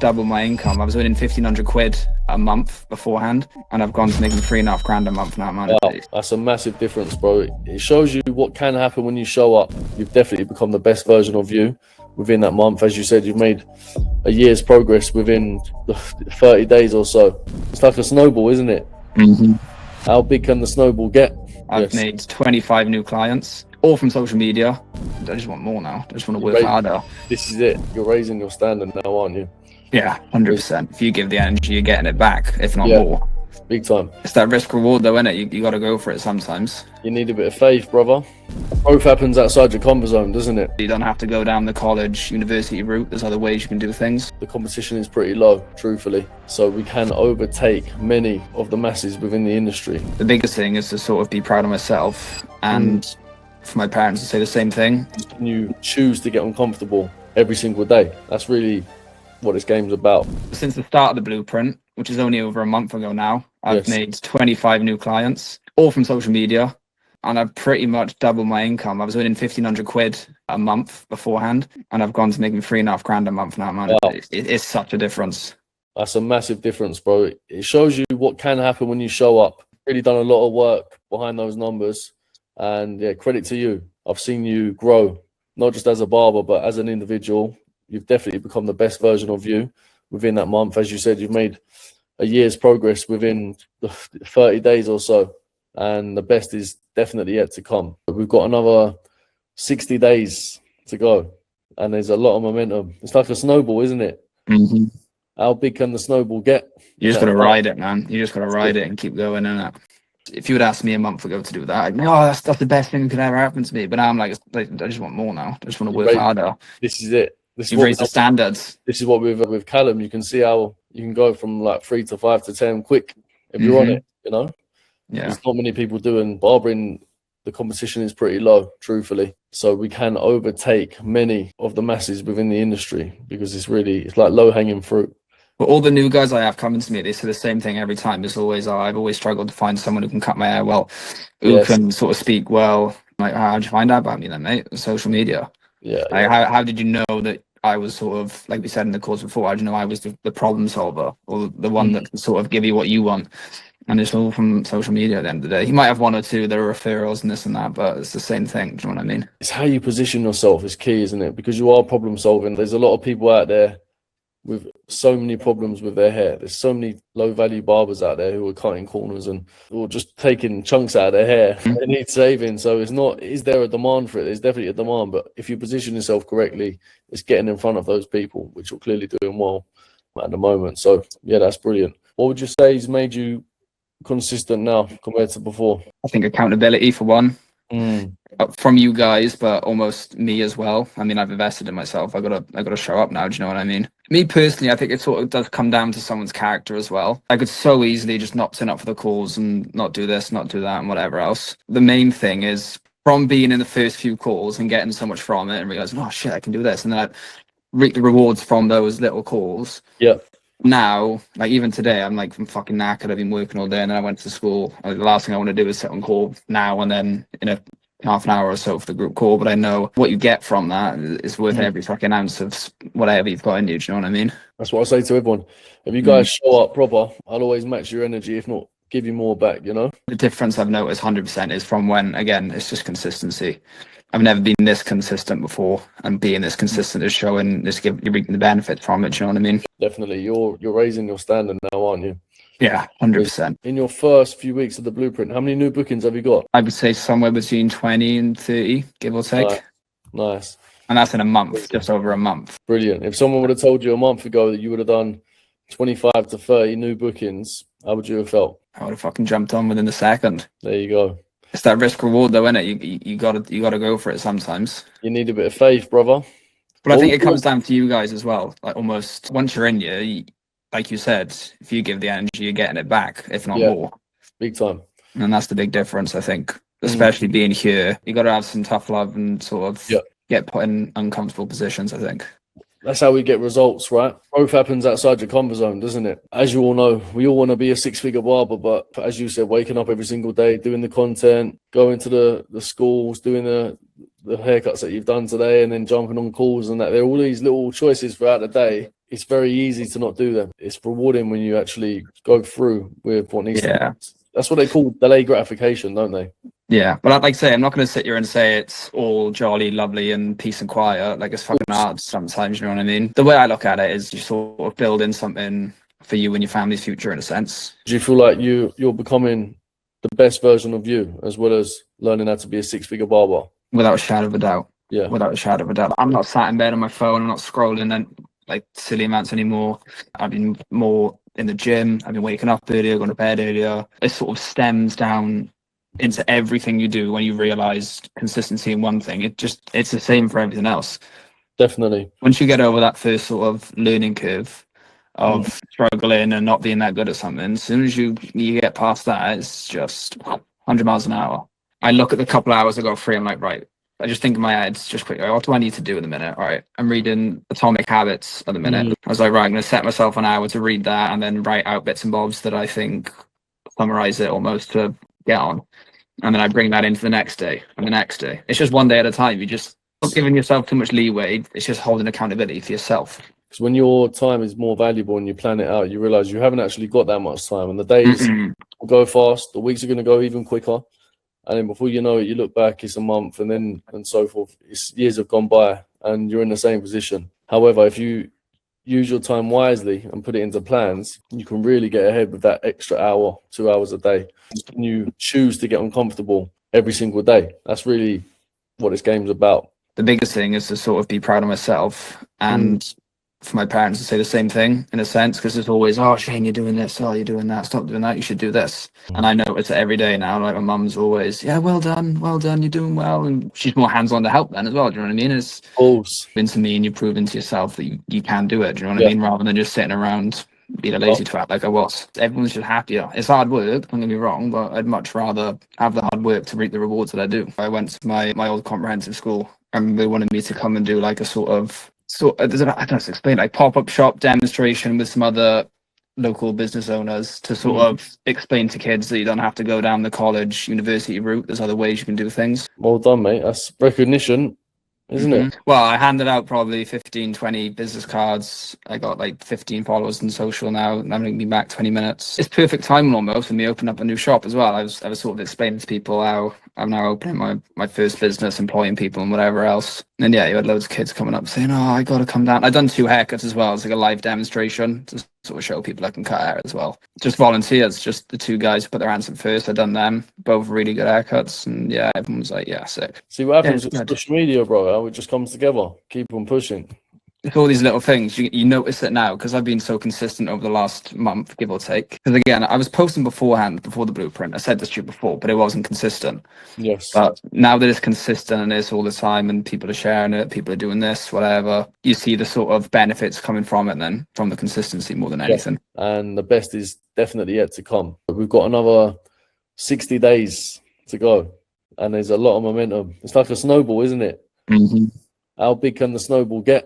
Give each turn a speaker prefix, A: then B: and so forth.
A: double my income. I was earning 1,500 quid a month beforehand, and I've gone to making 3.5 grand a month now, man.
B: Wow, that's a massive difference, bro. It shows you what can happen when you show up. You've definitely become the best version of you within that month. As you said, you've made a year's progress within 30 days or so. It's like a snowball, isn't it? How big can the snowball get?
A: I've made 25 new clients, all from social media. I just want more now. I just want to work harder.
B: This is it. You're raising your standard now, aren't you?
A: Yeah, 100%. If you give the energy, you're getting it back, if not more.
B: Big time.
A: It's that risk reward though, isn't it? You got to go for it sometimes.
B: You need a bit of faith, brother. Growth happens outside your comfort zone, doesn't it?
A: You don't have to go down the college, university route. There's other ways you can do things.
B: The competition is pretty low, truthfully. So we can overtake many of the masses within the industry.
A: The biggest thing is to sort of be proud of myself and for my parents to say the same thing.
B: Can you choose to get uncomfortable every single day? That's really what this game's about.
A: Since the start of the blueprint, which is only over a month ago now, I've made 25 new clients, all from social media, and I've pretty much doubled my income. I was earning 1,500 quid a month beforehand, and I've gone to making 3.5 grand a month now, man. Wow. It's such a difference.
B: That's a massive difference, bro. It shows you what can happen when you show up. Really done a lot of work behind those numbers, and yeah, credit to you. I've seen you grow, not just as a barber, but as an individual. You've definitely become the best version of you within that month. As you said, you've made a year's progress within 30 days or so, and the best is definitely yet to come. We've got another 60 days to go, and there's a lot of momentum. It's like a snowball, isn't it? How big can the snowball get?
A: You just got to ride it, man. You just got to ride it and keep going, innit? If you would ask me a month ago to do that, I'd be, oh, that's the best thing that could ever happen to me. But now I'm like, I just want more now. I just want to work harder.
B: This is it.
A: You raise the standards.
B: This is what with Callum, you can see how you can go from like 3 to 5 to 10 quick if you're on it, you know?
A: Yeah.
B: There's not many people doing barbering. The competition is pretty low, truthfully. So we can overtake many of the masses within the industry because it's like low hanging fruit.
A: But all the new guys I have coming to me, they say the same thing every time. It's always, I've always struggled to find someone who can cut my hair well, who can sort of speak well. I'm like, how'd you find out about me then, mate? Social media.
B: Yeah.
A: Like, how did you know that I was sort of, like we said in the course before, how do you know I was the problem solver or the one that can sort of give you what you want? And it's all from social media at the end of the day. You might have one or two that are referrals and this and that, but it's the same thing. Do you know what I mean?
B: It's how you position yourself is key, isn't it? Because you are problem solving. There's a lot of people out there with so many problems with their hair. There's so many low value barbers out there who are cutting corners and or just taking chunks out of their hair. They need saving. So it's not, is there a demand for it? There's definitely a demand, but if you position yourself correctly, it's getting in front of those people, which are clearly doing well at the moment. So yeah, that's brilliant. What would you say has made you consistent now compared to before?
A: I think accountability for one. From you guys, but almost me as well. I mean, I've invested in myself. I gotta show up now. Do you know what I mean? Me personally, I think it sort of does come down to someone's character as well. I could so easily just not turn up for the calls and not do this, not do that, and whatever else. The main thing is from being in the first few calls and getting so much from it and realizing, oh shit, I can do this, and then I reap the rewards from those little calls.
B: Yeah.
A: Now, like even today, I'm fucking knackered. I've been working all day, and then I went to school. The last thing I want to do is sit on call now and then in a half an hour or so for the group call. But I know what you get from that is worth every fucking ounce of whatever you've got in you. Do you know what I mean?
B: That's what I say to everyone. If you guys show up proper, I'll always match your energy. If not, give you more back. You know. The
A: difference I've noticed 100% is from when, again, it's just consistency. I've never been this consistent before, and being this consistent is showing this, you're reaping the benefits from it. Do you know what I mean?
B: Definitely, you're raising your standard now, aren't you?
A: Yeah, 100%.
B: In your first few weeks of the blueprint, how many new bookings have you got?
A: I would say somewhere between 20 and 30, give or take.
B: Nice.
A: And that's in a month, just over a month.
B: Brilliant. If someone would have told you a month ago that you would have done 25 to 30 new bookings, how would you have felt?
A: I would have fucking jumped on within a second.
B: There you go.
A: It's that risk reward though, isn't it? You gotta go for it sometimes.
B: You need a bit of faith, brother.
A: But I think it comes down to you guys as well. Like almost once you're in here, like you said, if you give the energy, you're getting it back, if not more.
B: Big time.
A: And that's the big difference, I think. Especially being here, you got to have some tough love and sort of get put in uncomfortable positions, I think.
B: That's how we get results, right? Growth happens outside your comfort zone, doesn't it? As you all know, we all want to be a six-figure barber, but as you said, waking up every single day, doing the content, going to the schools, doing the haircuts that you've done today, and then jumping on calls and that. There are all these little choices throughout the day. it's very easy to not do them. It's rewarding when you actually go through with what needs to be. That's what they call delayed gratification, don't they?
A: Yeah, but I'd like to say, I'm not going to sit here and say it's all jolly, lovely, and peace and quiet. Like, it's fucking hard sometimes, you know what I mean? The way I look at it is you sort of building something for you and your family's future, in a sense.
B: Do you feel like you're becoming the best version of you, as well as learning how to be a six-figure barber?
A: Without a shadow of a doubt.
B: Yeah.
A: Without a shadow of a doubt. I'm not sat in bed on my phone. I'm not scrolling and like silly amounts anymore. I've been more in the gym. I've been waking up earlier, going to bed earlier. It sort of stems down into everything you do when you realize consistency in one thing. It's the same for everything else.
B: Definitely.
A: Once you get over that first sort of learning curve of struggling and not being that good at something, as soon as you get past that, it's just 100 miles an hour. I look at the couple of hours I got free, I'm like, right, I just think in my head, just quickly, what do I need to do in a minute? All right, I'm reading Atomic Habits at the minute. I was like, right, I'm going to set myself an hour to read that and then write out bits and bobs that I think summarize it almost to get on. And then I bring that into the next day and the next day. It's just one day at a time. You just not giving yourself too much leeway. It's just holding accountability for yourself.
B: Because when your time is more valuable and you plan it out, you realize you haven't actually got that much time. And the days will go fast. The weeks are going to go even quicker. And then before you know it, you look back, it's a month and so forth. It's years have gone by and you're in the same position. However, if you use your time wisely and put it into plans, you can really get ahead with that extra hour, 2 hours a day. And you choose to get uncomfortable every single day. That's really what this game's about.
A: The biggest thing is to sort of be proud of myself and for my parents to say the same thing, in a sense, because it's always, oh, Shane, you're doing this, oh, you're doing that, stop doing that, you should do this. And I notice it every day now. Like, my mum's always, yeah, well done, you're doing well. And she's more hands-on to help then as well, do you know what I mean? It's proven to me and you've proven to yourself that you can do it, do you know what I mean? Rather than just sitting around being a lazy twat like I was. Everyone's just happier. It's hard work, don't get me wrong, but I'd much rather have the hard work to reap the rewards that I do. I went to my old comprehensive school and they wanted me to come and do like a I don't know how to explain, like pop-up shop demonstration with some other local business owners to sort of explain to kids that you don't have to go down the college, university route. There's other ways you can do things.
B: Well done, mate. That's recognition, isn't it?
A: Well, I handed out probably 15, 20 business cards. I got like 15 followers in social now, and I'm going to be back 20 minutes. It's perfect timing almost for me opening up a new shop as well. I was sort of explaining to people how I'm now opening my first business, employing people and whatever else. And yeah, you had loads of kids coming up saying, oh, I got to come down. I've done 2 haircuts as well. It's like a live demonstration to sort of show people I can cut hair as well. Just volunteers, just the 2 guys who put their hands up first. I've done them, both really good haircuts. And yeah, everyone was like, yeah, sick.
B: See what happens with social media, bro? How it just comes together. Keep on pushing.
A: It's all these little things. You notice it now because I've been so consistent over the last month, give or take. Because again, I was posting beforehand, before the blueprint. I said this to you before, but it wasn't consistent.
B: Yes.
A: But now that it's consistent and it's all the time and people are sharing it, people are doing this, whatever, you see the sort of benefits coming from it then, from the consistency more than anything.
B: And the best is definitely yet to come. We've got another 60 days to go. And there's a lot of momentum. It's like a snowball, isn't it? How big can the snowball get?